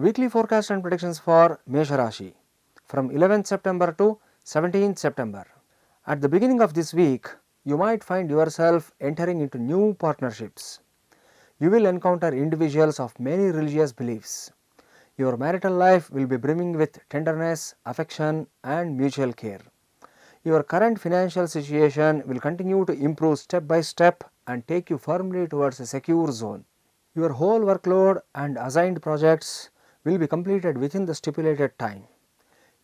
Weekly forecast and predictions for Mesha Rashi from 11th September to 17th September. At the beginning of this week, you might find yourself entering into new partnerships. You will encounter individuals of many religious beliefs. Your marital life will be brimming with tenderness, affection and mutual care. Your current financial situation will continue to improve step by step and take you firmly towards a secure zone. Your whole workload and assigned projects will be completed within the stipulated time.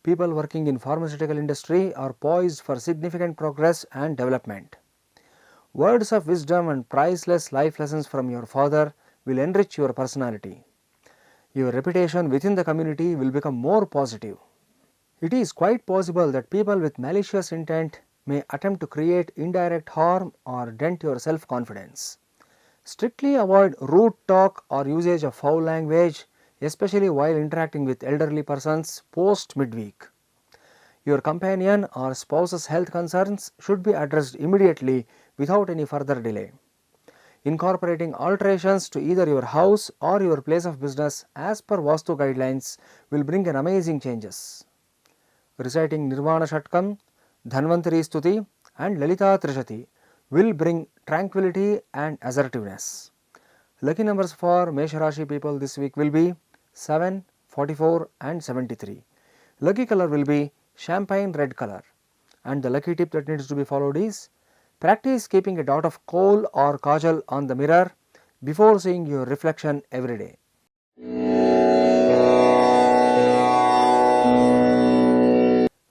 People working in pharmaceutical industry are poised for significant progress and development. Words of wisdom and priceless life lessons from your father will enrich your personality. Your reputation within the community will become more positive. It is quite possible that people with malicious intent may attempt to create indirect harm or dent your self-confidence. Strictly avoid rude talk or usage of foul language, especially while interacting with elderly persons post midweek. Your companion or spouse's health concerns should be addressed immediately without any further delay. Incorporating alterations to either your house or your place of business as per Vastu guidelines will bring an amazing changes. Reciting Nirvana Shatkam, Dhanvantari Stuti and Lalita Trishati will bring tranquility and assertiveness. Lucky numbers for Mesha Rashi people this week will be 7, 44 and 73. Lucky color will be champagne red color, and the lucky tip that needs to be followed is practice keeping a dot of kohl or kajal on the mirror before seeing your reflection every day.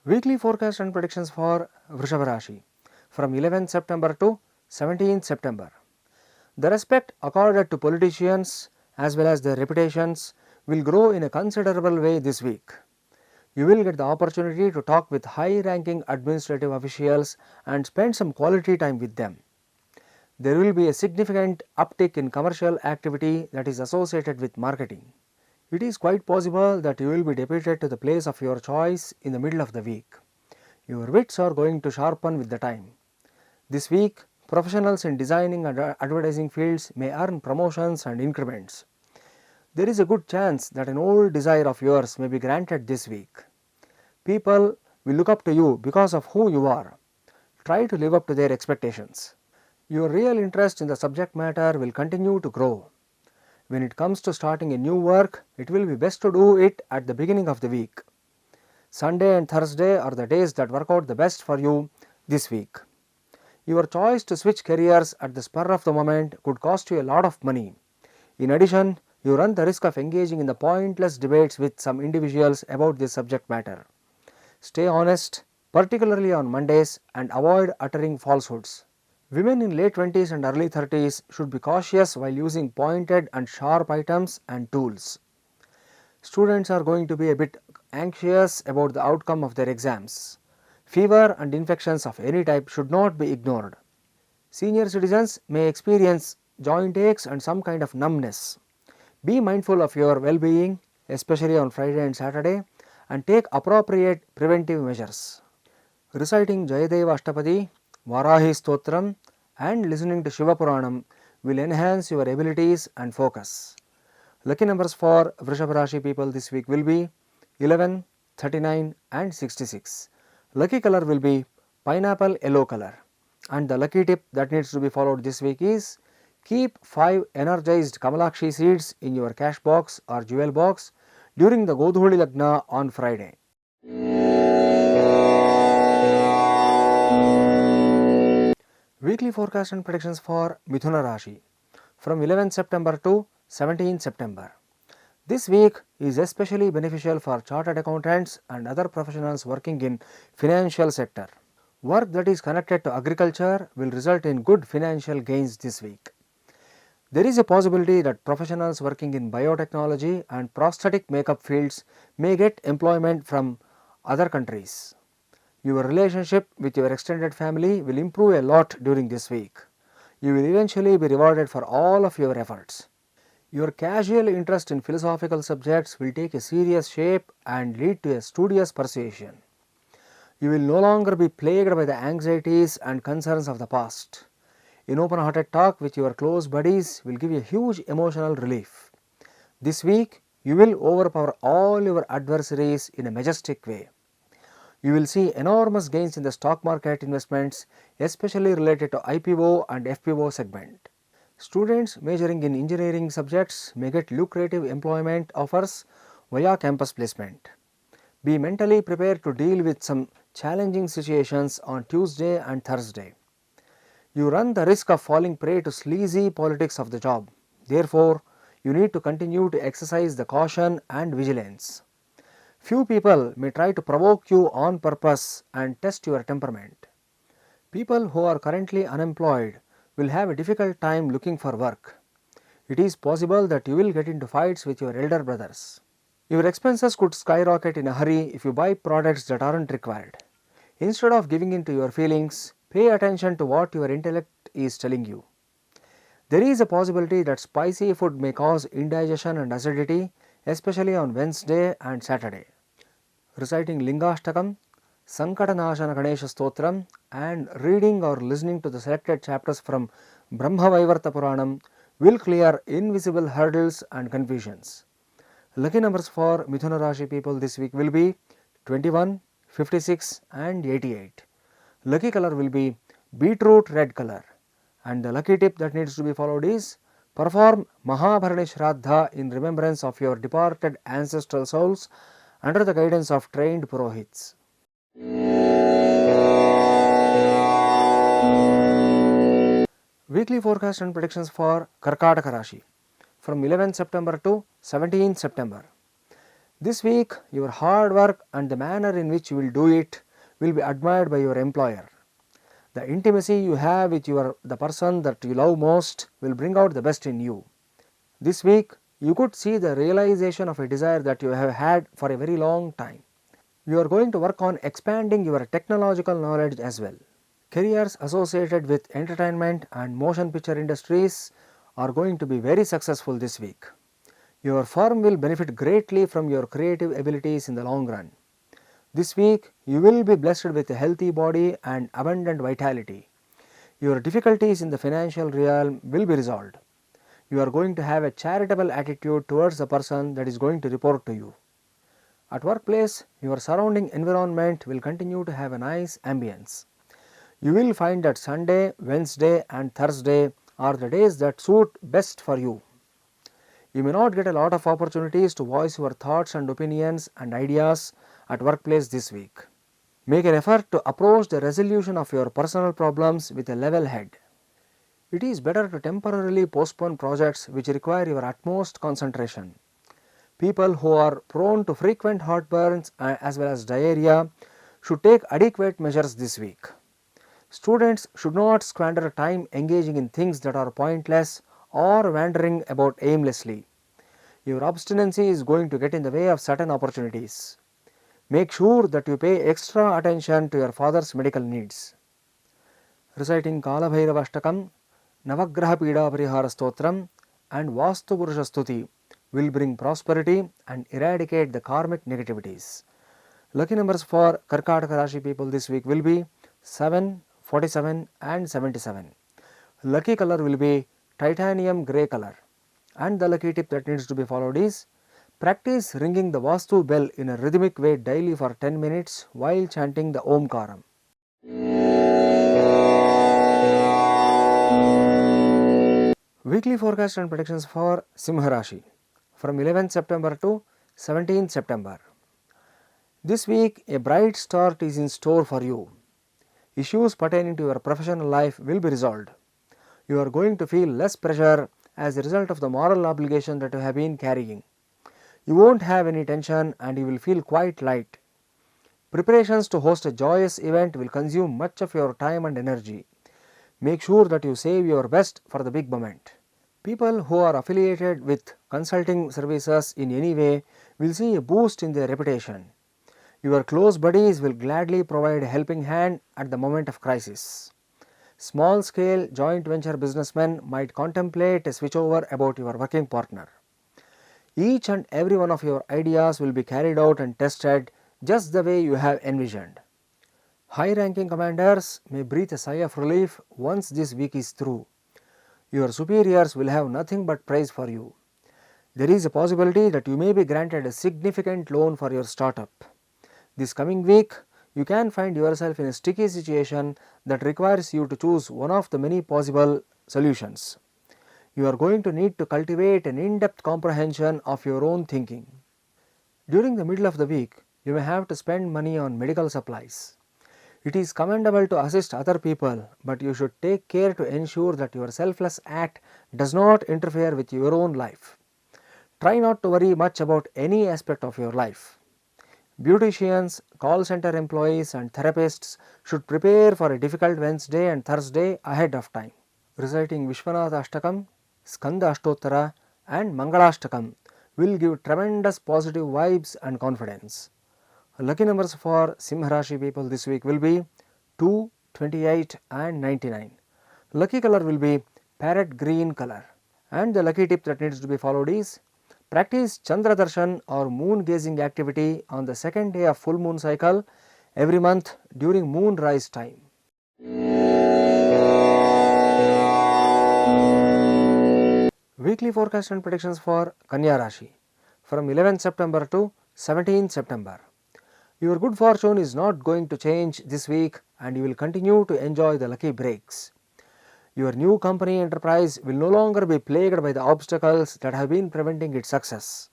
Weekly forecast and predictions for Vrishabha Rashi from 11th September to 17th September. The respect accorded to politicians as well as their reputations will grow in a considerable way this week. You will get the opportunity to talk with high-ranking administrative officials and spend some quality time with them. There will be a significant uptick in commercial activity that is associated with marketing. It is quite possible that you will be deputed to the place of your choice in the middle of the week. Your wits are going to sharpen with the time. This week, professionals in designing and advertising fields may earn promotions and increments. There is a good chance that an old desire of yours may be granted this week. People will look up to you because of who you are. Try to live up to their expectations. Your real interest in the subject matter will continue to grow. When it comes to starting a new work, it will be best to do it at the beginning of the week. Sunday and Thursday are the days that work out the best for you this week. Your choice to switch careers at the spur of the moment could cost you a lot of money. In addition, you run the risk of engaging in the pointless debates with some individuals about this subject matter. Stay honest, particularly on Mondays, and avoid uttering falsehoods. Women in late 20s and early 30s should be cautious while using pointed and sharp items and tools. Students are going to be a bit anxious about the outcome of their exams. Fever and infections of any type should not be ignored. Senior citizens may experience joint aches and some kind of numbness. Be mindful of your well-being, especially on Friday and Saturday, and take appropriate preventive measures. Reciting Jayadeva Ashtapadi, Varahi Stotram and listening to Shiva Puranam will enhance your abilities and focus. Lucky numbers for Vrishabha Rashi people this week will be 11, 39 and 66. Lucky color will be pineapple yellow color, and the lucky tip that needs to be followed this week is keep 5 energized Kamalakshi seeds in your cash box or jewel box during the Godhuli Lagna on Friday. Weekly forecast and predictions for Mithuna Rashi from 11th September to 17th September. This week is especially beneficial for chartered accountants and other professionals working in financial sector. Work that is connected to agriculture will result in good financial gains this week. There is a possibility that professionals working in biotechnology and prosthetic makeup fields may get employment from other countries. Your relationship with your extended family will improve a lot during this week. You will eventually be rewarded for all of your efforts. Your casual interest in philosophical subjects will take a serious shape and lead to a studious persuasion. You will no longer be plagued by the anxieties and concerns of the past. An open-hearted talk with your close buddies will give you huge emotional relief. This week, You will overpower all your adversaries in a majestic way. You will see enormous gains in the stock market investments, especially related to IPO and FPO segment. Students majoring in engineering subjects may get lucrative employment offers via campus placement. Be mentally prepared to deal with some challenging situations on Tuesday and Thursday. You run the risk of falling prey to sleazy politics of the job. Therefore, you need to continue to exercise the caution and vigilance. Few people may try to provoke you on purpose and test your temperament. People who are currently unemployed will have a difficult time looking for work. It is possible that you will get into fights with your elder brothers. Your expenses could skyrocket in a hurry if you buy products that aren't required. Instead of giving in to your feelings, pay attention to what your intellect is telling you. There is a possibility that spicy food may cause indigestion and acidity, especially on Wednesday and Saturday. Reciting Lingashtakam, Sankatanashana Ganesha Stotram and reading or listening to the selected chapters from Brahma Vaivarta Puranam will clear invisible hurdles and confusions. Lucky numbers for Mithuna Rashi people this week will be 21, 56 and 88. Lucky color will be beetroot red color. And the lucky tip that needs to be followed is perform Mahabharani Shraddha in remembrance of your departed ancestral souls under the guidance of trained Purohits. Weekly forecast and predictions for Karkataka Rashi from 11th September to 17th September. This week, your hard work and the manner in which you will do it will be admired by your employer. The intimacy you have with the person that you love most will bring out the best in you. This week, you could see the realization of a desire that you have had for a very long time. You are going to work on expanding your technological knowledge as well. Careers associated with entertainment and motion picture industries are going to be very successful this week. Your firm will benefit greatly from your creative abilities in the long run. This week, you will be blessed with a healthy body and abundant vitality. Your difficulties in the financial realm will be resolved. You are going to have a charitable attitude towards the person that is going to report to you. At workplace, your surrounding environment will continue to have a nice ambience. You will find that Sunday, Wednesday and Thursday are the days that suit best for you. You may not get a lot of opportunities to voice your thoughts and opinions and ideas at workplace this week. Make an effort to approach the resolution of your personal problems with a level head. It is better to temporarily postpone projects which require your utmost concentration. People who are prone to frequent heartburns as well as diarrhea should take adequate measures this week. Students should not squander time engaging in things that are pointless or wandering about aimlessly. Your obstinacy is going to get in the way of certain opportunities. Make sure that you pay extra attention to your father's medical needs. Reciting Kalabhairava Ashtakam, Navagraha Pida Parihara Stotram and Vastu Purusha Stuti will bring prosperity and eradicate the karmic negativities. Lucky numbers for Karkataka Rashi people this week will be 7, 47 and 77. Lucky color will be titanium grey color. And the lucky tip that needs to be followed is practice ringing the Vastu bell in a rhythmic way daily for 10 minutes while chanting the Omkaram. Weekly forecast and predictions for Simha Rashi from 11th September to 17th September. This week, a bright start is in store for you. Issues pertaining to your professional life will be resolved. You are going to feel less pressure as a result of the moral obligation that you have been carrying. You won't have any tension and you will feel quite light. Preparations to host a joyous event will consume much of your time and energy. Make sure that you save your best for the big moment. People who are affiliated with consulting services in any way will see a boost in their reputation. Your close buddies will gladly provide a helping hand at the moment of crisis. Small scale joint venture businessmen might contemplate a switchover about your working partner. Each and every one of your ideas will be carried out and tested just the way you have envisioned. High ranking commanders may breathe a sigh of relief once this week is through. Your superiors will have nothing but praise for you. There is a possibility that you may be granted a significant loan for your startup. This coming week, you can find yourself in a sticky situation that requires you to choose one of the many possible solutions. You are going to need to cultivate an in-depth comprehension of your own thinking. During the middle of the week, you may have to spend money on medical supplies. It is commendable to assist other people, but you should take care to ensure that your selfless act does not interfere with your own life. Try not to worry much about any aspect of your life. Beauticians, call center employees and therapists should prepare for a difficult Wednesday and Thursday ahead of time. Reciting Vishwanatha Ashtakam, Skanda Ashtottara and Mangalashtakam will give tremendous positive vibes and confidence. Lucky numbers for Simha Rashi people this week will be 2, 28 and 99. Lucky color will be parrot green color. And the lucky tip that needs to be followed is practice Chandra Darshan or moon gazing activity on the second day of full moon cycle every month during moon rise time. Weekly forecast and predictions for Kanya Rashi from 11th September to 17th September. Your good fortune is not going to change this week and you will continue to enjoy the lucky breaks. Your new company enterprise will no longer be plagued by the obstacles that have been preventing its success.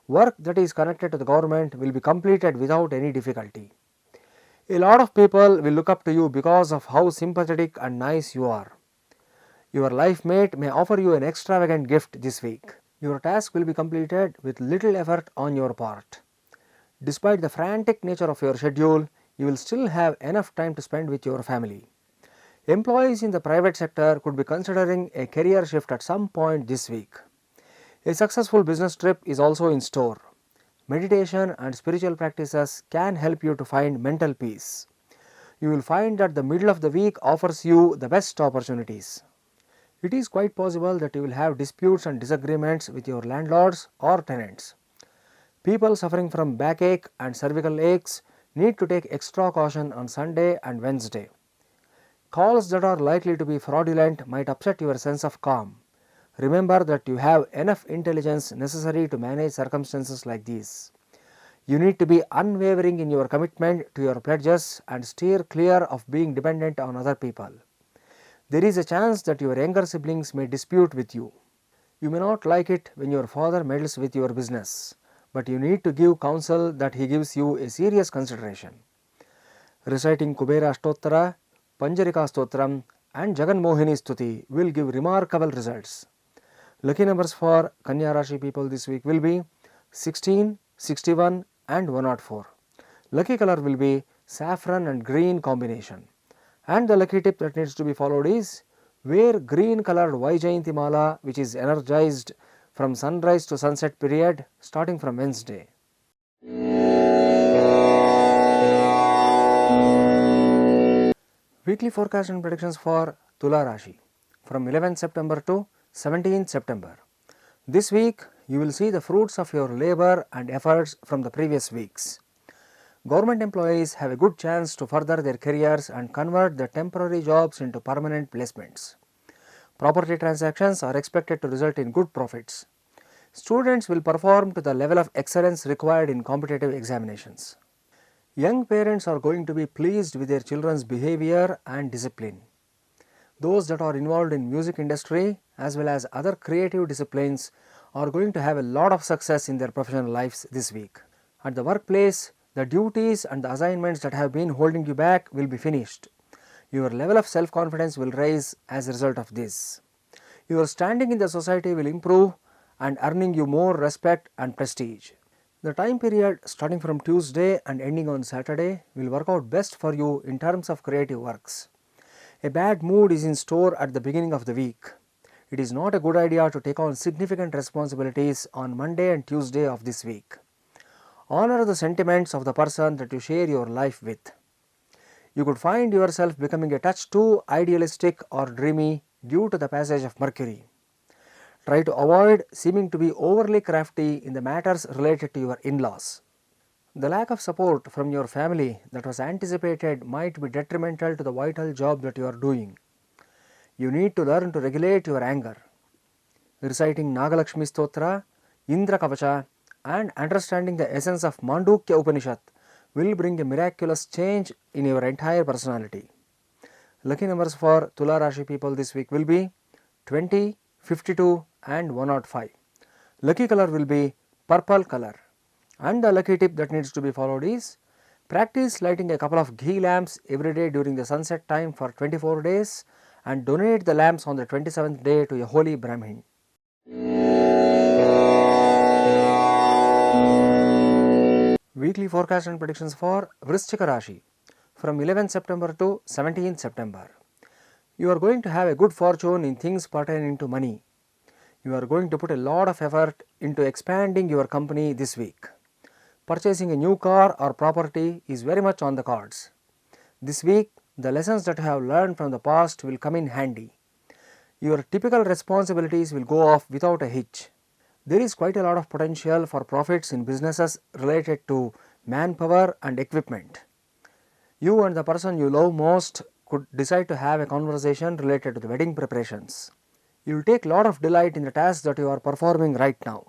Work that is connected to the government will be completed without any difficulty. A lot of people will look up to you because of how sympathetic and nice you are. Your life mate may offer you an extravagant gift this week. Your task will be completed with little effort on your part. Despite the frantic nature of your schedule, you will still have enough time to spend with your family. Employees in the private sector could be considering a career shift at some point this week. A successful business trip is also in store. Meditation and spiritual practices can help you to find mental peace. You will find that the middle of the week offers you the best opportunities. It is quite possible that you will have disputes and disagreements with your landlords or tenants. People suffering from backache and cervical aches need to take extra caution on Sunday and Wednesday. Calls that are likely to be fraudulent might upset your sense of calm. Remember that you have enough intelligence necessary to manage circumstances like these. You need to be unwavering in your commitment to your pledges and steer clear of being dependent on other people. There is a chance that your younger siblings may dispute with you. You may not like it when your father meddles with your business, but you need to give counsel that he gives you a serious consideration. Reciting Kubera Ashtottara, Panjarika Stotram and Jagan Mohini Stuti will give remarkable results. Lucky numbers for Kanya Rashi people this week will be 16, 61 and 104. Lucky color will be saffron and green combination. And the lucky tip that needs to be followed is wear green colored Vaijayanti Mala which is energized from sunrise to sunset period starting from Wednesday. Weekly forecast and predictions for Tula Rashi from 11th September to 17th September. This week you will see the fruits of your labor and efforts from the previous weeks. Government employees have a good chance to further their careers and convert their temporary jobs into permanent placements. Property transactions are expected to result in good profits. Students will perform to the level of excellence required in competitive examinations. Young parents are going to be pleased with their children's behavior and discipline. Those that are involved in music industry as well as other creative disciplines are going to have a lot of success in their professional lives this week. At the workplace, the duties and the assignments that have been holding you back will be finished. Your level of self-confidence will rise as a result of this. Your standing in the society will improve and earning you more respect and prestige. The time period starting from Tuesday and ending on Saturday will work out best for you in terms of creative works. A bad mood is in store at the beginning of the week. It is not a good idea to take on significant responsibilities on Monday and Tuesday of this week. Honor the sentiments of the person that you share your life with. You could find yourself becoming a touch too idealistic or dreamy due to the passage of Mercury. Try to avoid seeming to be overly crafty in the matters related to your in-laws. The lack of support from your family that was anticipated might be detrimental to the vital job that you are doing. You need to learn to regulate your anger. Reciting Nagalakshmi Stotra, Indra Kavacha and understanding the essence of Mandukya Upanishad will bring a miraculous change in your entire personality. Lucky numbers for Tula Rashi people this week will be 20, 52 and 105. Lucky color will be purple color. And the lucky tip that needs to be followed is practice lighting a couple of ghee lamps every day during the sunset time for 24 days and donate the lamps on the 27th day to a holy Brahmin. Weekly forecast and predictions for VRISCHIKA Rashi from 11th September to 17th September. You are going to have a good fortune in things pertaining to money. You are going to put a lot of effort into expanding your company this week. Purchasing a new car or property is very much on the cards. This week, the lessons that you have learned from the past will come in handy. Your typical responsibilities will go off without a hitch. There is quite a lot of potential for profits in businesses related to manpower and equipment. You and the person you love most could decide to have a conversation related to the wedding preparations. You will take a lot of delight in the tasks that you are performing right now.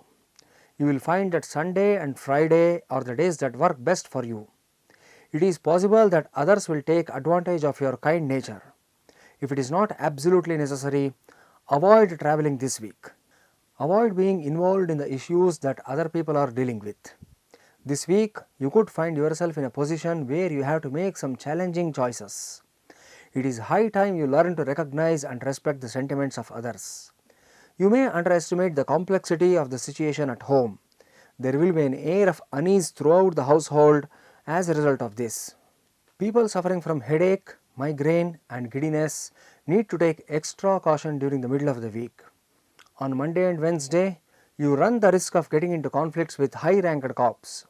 You will find that Sunday and Friday are the days that work best for you. It is possible that others will take advantage of your kind nature. If it is not absolutely necessary, avoid traveling this week. Avoid being involved in the issues that other people are dealing with. This week, you could find yourself in a position where you have to make some challenging choices. It is high time you learn to recognize and respect the sentiments of others. You may underestimate the complexity of the situation at home. There will be an air of unease throughout the household as a result of this. People suffering from headache, migraine and giddiness need to take extra caution during the middle of the week. On Monday and Wednesday, you run the risk of getting into conflicts with high-ranked cops.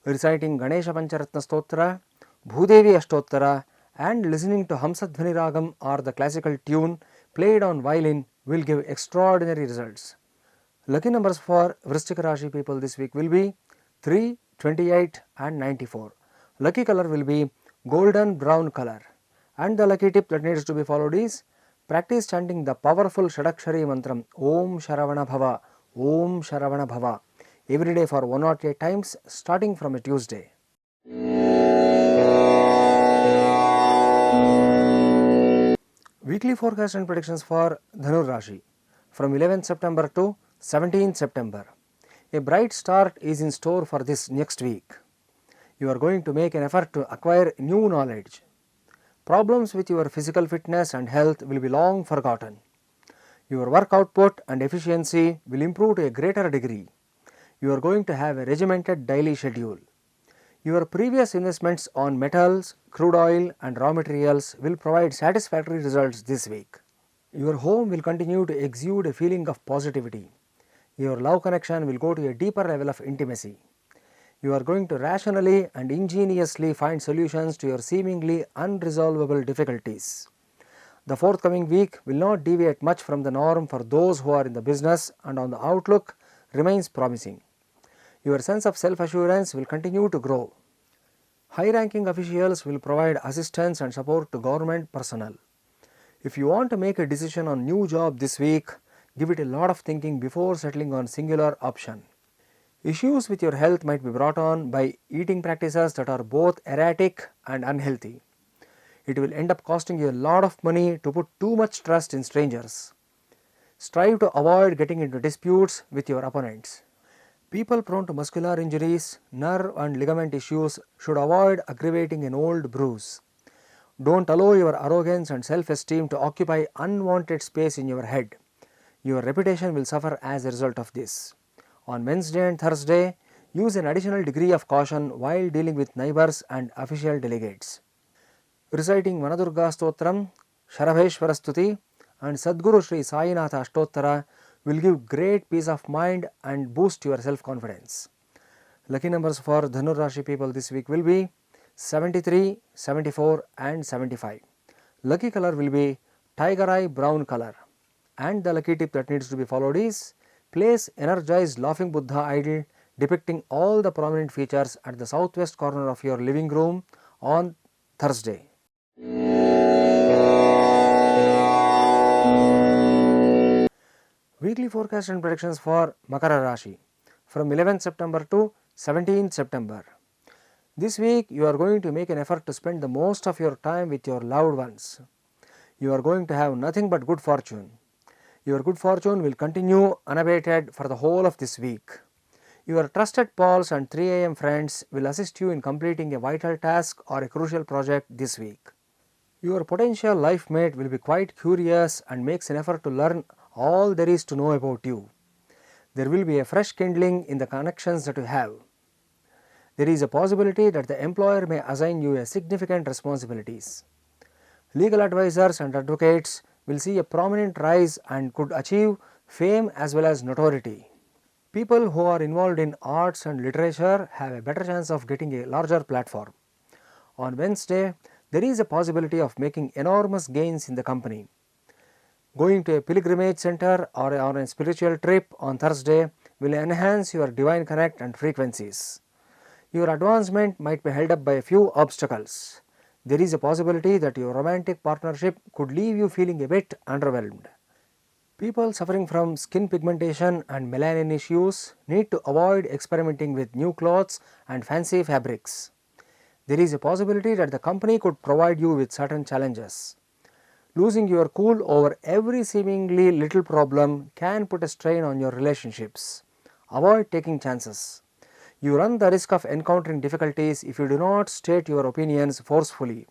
Reciting Ganesha Pancharatna Stotra, Bhudevi Ashtottara and listening to Hamsadhvani Ragam or the classical tune played on violin will give extraordinary results. Lucky numbers for VRISCHIKA Rashi people this week will be 3, 28 and 94. Lucky color will be golden brown color. And the lucky tip that needs to be followed is practice chanting the powerful Shadakshari mantram Om Sharavana Bhava, Om Sharavana Bhava every day for 108 times starting from a Tuesday. Weekly forecast and predictions for Dhanur Rashi from 11th September to 17th September. A bright start is in store for this next week. You are going to make an effort to acquire new knowledge. Problems with your physical fitness and health will be long forgotten. Your work output and efficiency will improve to a greater degree. You are going to have a regimented daily schedule. Your previous investments on metals, crude oil and raw materials will provide satisfactory results this week. Your home will continue to exude a feeling of positivity. Your love connection will go to a deeper level of intimacy. You are going to rationally and ingeniously find solutions to your seemingly unresolvable difficulties. The forthcoming week will not deviate much from the norm for those who are in the business and on the outlook remains promising. Your sense of self-assurance will continue to grow. High-ranking officials will provide assistance and support to government personnel. If you want to make a decision on new job this week, give it a lot of thinking before settling on singular option. Issues with your health might be brought on by eating practices that are both erratic and unhealthy. It will end up costing you a lot of money to put too much trust in strangers. Strive to avoid getting into disputes with your opponents. People prone to muscular injuries, nerve and ligament issues should avoid aggravating an old bruise. Don't allow your arrogance and self-esteem to occupy unwanted space in your head. Your reputation will suffer as a result of this. On Wednesday and Thursday, use an additional degree of caution while dealing with neighbors and official delegates. Reciting Vanadurga Stotram, Sharaveshwara Stuti and Sadguru Sri Sainatha Ashtottara will give great peace of mind and boost your self-confidence. Lucky numbers for Dhanur Rashi people this week will be 73, 74 and 75. Lucky color will be tiger eye brown color. And the lucky tip that needs to be followed is place energized laughing Buddha idol depicting all the prominent features at the southwest corner of your living room on Thursday. Weekly forecast and predictions for Makara Rashi from 11th September to 17th September. This week you are going to make an effort to spend the most of your time with your loved ones. You are going to have nothing but good fortune. Your good fortune will continue unabated for the whole of this week. Your trusted pals and 3 AM friends will assist you in completing a vital task or a crucial project this week. Your potential life mate will be quite curious and makes an effort to learn all there is to know about you. There will be a fresh kindling in the connections that you have. There is a possibility that the employer may assign you a significant responsibilities. Legal advisors and advocates will see a prominent rise and could achieve fame as well as notoriety. People who are involved in arts and literature have a better chance of getting a larger platform. On Wednesday, there is a possibility of making enormous gains in the company. Going to a pilgrimage center or on a spiritual trip on Thursday will enhance your divine connect and frequencies. Your advancement might be held up by a few obstacles. There is a possibility that your romantic partnership could leave you feeling a bit underwhelmed. People suffering from skin pigmentation and melanin issues need to avoid experimenting with new clothes and fancy fabrics. There is a possibility that the company could provide you with certain challenges. Losing your cool over every seemingly little problem can put a strain on your relationships. Avoid taking chances. You run the risk of encountering difficulties if you do not state your opinions forcefully.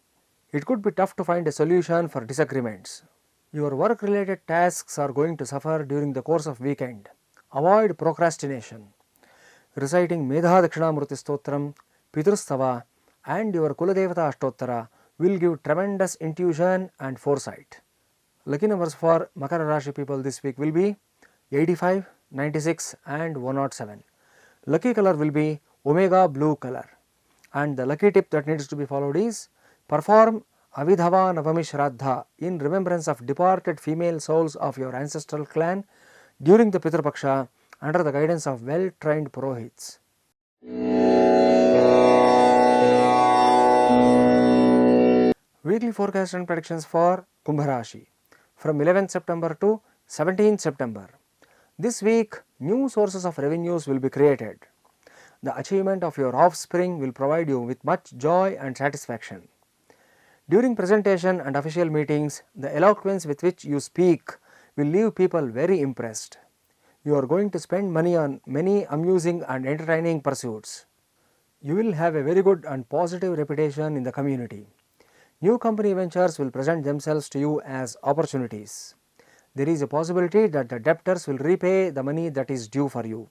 It could be tough to find a solution for disagreements. Your work related tasks are going to suffer during the course of weekend. Avoid procrastination. Reciting Medha Dakshinamurti Stotram, Pitrustava and your Kuladevata Ashtottara will give tremendous intuition and foresight. Lucky numbers for Makara Rashi people this week will be 85, 96 and 107. Lucky color will be Omega blue color. And the lucky tip that needs to be followed is perform Avidhava Navami Shraddha in remembrance of departed female souls of your ancestral clan during the Pitrupaksha under the guidance of well-trained Purohits. Weekly forecast and predictions for Kumbha Rashi from 11th September to 17th September. This week, new sources of revenues will be created. The achievement of your offspring will provide you with much joy and satisfaction. During presentation and official meetings, the eloquence with which you speak will leave people very impressed. You are going to spend money on many amusing and entertaining pursuits. You will have a very good and positive reputation in the community. New company ventures will present themselves to you as opportunities. There is a possibility that the debtors will repay the money that is due for you.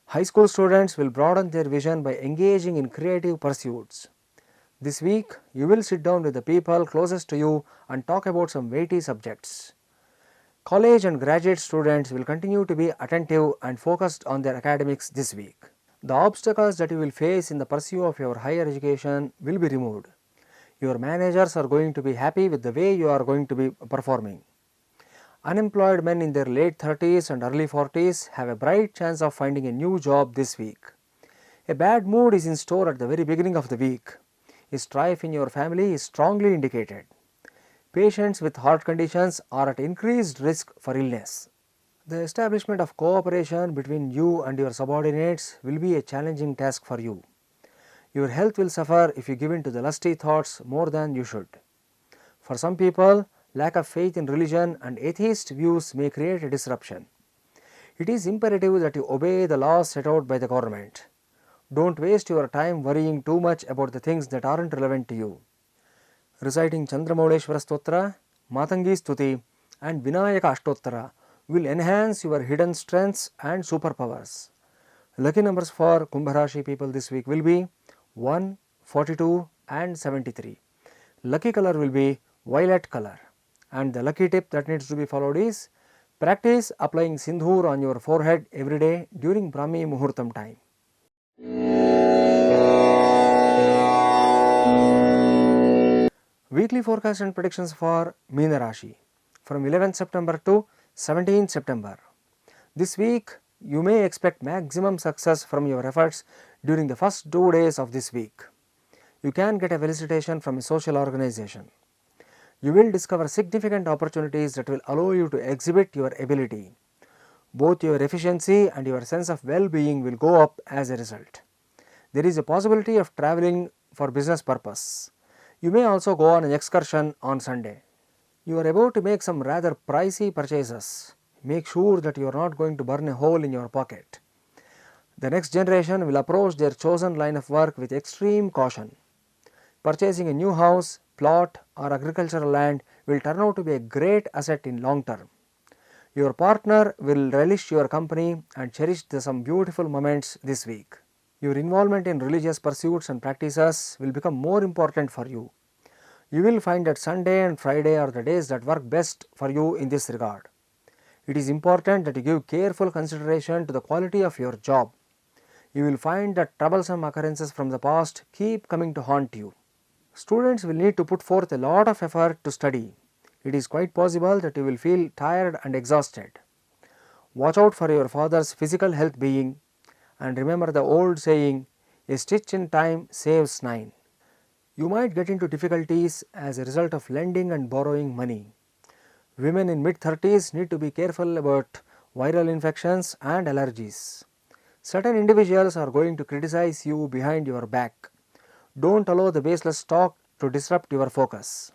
High school students will broaden their vision by engaging in creative pursuits. This week, you will sit down with the people closest to you and talk about some weighty subjects. College and graduate students will continue to be attentive and focused on their academics this week. The obstacles that you will face in the pursuit of your higher education will be removed. Your managers are going to be happy with the way you are going to be performing. Unemployed men in their late 30s and early 40s have a bright chance of finding a new job this week. A bad mood is in store at the very beginning of the week. A strife in your family is strongly indicated. Patients with heart conditions are at increased risk for illness. The establishment of cooperation between you and your subordinates will be a challenging task for you. Your health will suffer if you give in to the lusty thoughts more than you should. For some people, lack of faith in religion and atheist views may create a disruption. It is imperative that you obey the laws set out by the government. Don't waste your time worrying too much about the things that aren't relevant to you. Reciting Chandramauleshwara Stotra, Matangi Stuti and Vinayaka Ashtottara will enhance your hidden strengths and superpowers. Lucky numbers for Kumbha Rashi people this week will be 1, 42 and 73. Lucky color will be violet color. And the lucky tip that needs to be followed is practice applying Sindhur on your forehead every day during Brahmi Muhurtam time. Weekly forecast and predictions for Meena Rashi from 11th September to 17th September. This week, you may expect maximum success from your efforts during the first 2 days of this week. You can get a felicitation from a social organization. You will discover significant opportunities that will allow you to exhibit your ability. Both your efficiency and your sense of well-being will go up as a result. There is a possibility of traveling for business purpose. You may also go on an excursion on Sunday. You are about to make some rather pricey purchases. Make sure that you are not going to burn a hole in your pocket. The next generation will approach their chosen line of work with extreme caution. Purchasing a new house, plot or agricultural land will turn out to be a great asset in long term. Your partner will relish your company and cherish some beautiful moments this week. Your involvement in religious pursuits and practices will become more important for you. You will find that Sunday and Friday are the days that work best for you in this regard. It is important that you give careful consideration to the quality of your job. You will find that troublesome occurrences from the past keep coming to haunt you. Students will need to put forth a lot of effort to study. It is quite possible that you will feel tired and exhausted. Watch out for your father's physical health being, and remember the old saying, a stitch in time saves 9. You might get into difficulties as a result of lending and borrowing money. Women in mid-30s need to be careful about viral infections and allergies. Certain individuals are going to criticize you behind your back. Don't allow the baseless talk to disrupt your focus.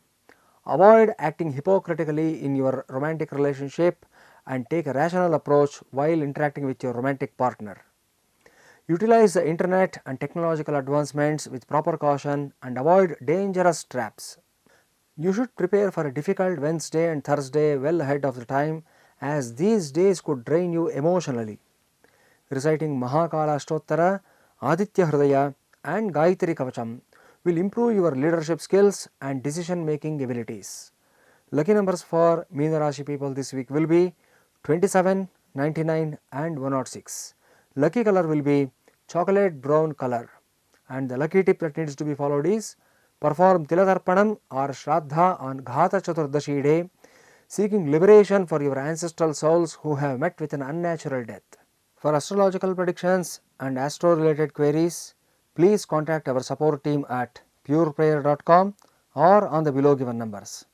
Avoid acting hypocritically in your romantic relationship and take a rational approach while interacting with your romantic partner. Utilize the internet and technological advancements with proper caution and avoid dangerous traps. You should prepare for a difficult Wednesday and Thursday well ahead of the time, as these days could drain you emotionally. Reciting Mahakala Ashtottara, Aditya Hridaya and Gayatri Kavacham will improve your leadership skills and decision making abilities. Lucky numbers for Meena Rashi people this week will be 27, 99 and 106. Lucky color will be chocolate brown color, and the lucky tip that needs to be followed is perform Tilatarpanam or Shraddha on Ghata Chaturdashi day, seeking liberation for your ancestral souls who have met with an unnatural death. For astrological predictions and astro related queries, please contact our support team at pureprayer.com or on the below given numbers.